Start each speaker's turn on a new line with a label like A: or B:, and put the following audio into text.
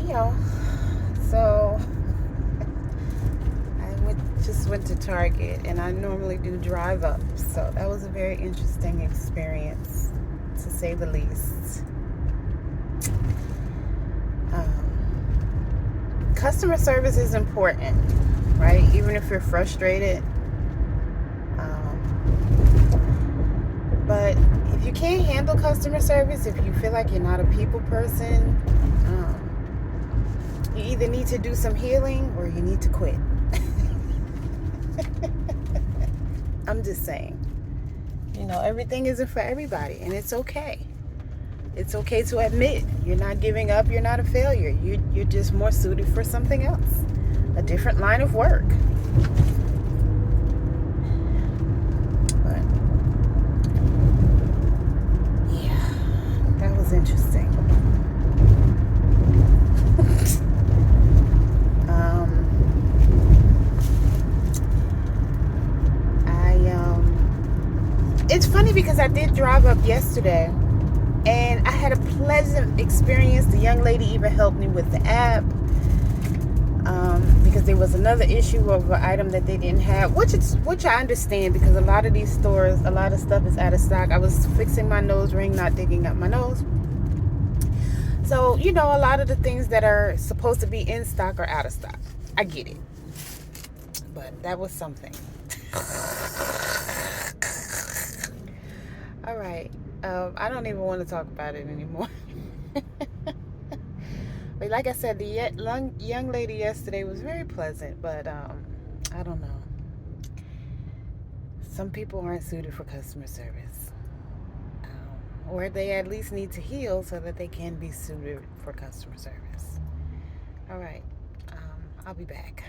A: Hey y'all. So just went to Target, and I normally do drive up. So that was a very interesting experience, to say the least. Customer service is important, right? Even if you're frustrated. But if you can't handle customer service, if you feel like you're not a people person, you either need to do some healing or you need to quit. I'm just saying, everything isn't for everybody, and it's okay. It's okay to admit you're not giving up, you're not a failure. You're just more suited for something else, a different line of work. But yeah, that was interesting. It's funny because I did drive up yesterday, and I had a pleasant experience. The young lady even helped me with the app, because there was another issue of an item that they didn't have, which I understand, because a lot of these stores, a lot of stuff is out of stock. I was fixing my nose ring, not digging up my nose. So, a lot of the things that are supposed to be in stock are out of stock. I get it. But that was something. All right. I don't even want to talk about it anymore. But like I said, the young lady yesterday was very pleasant, but I don't know. Some people aren't suited for customer service. Or they at least need to heal so that they can be suited for customer service. All right. I'll be back.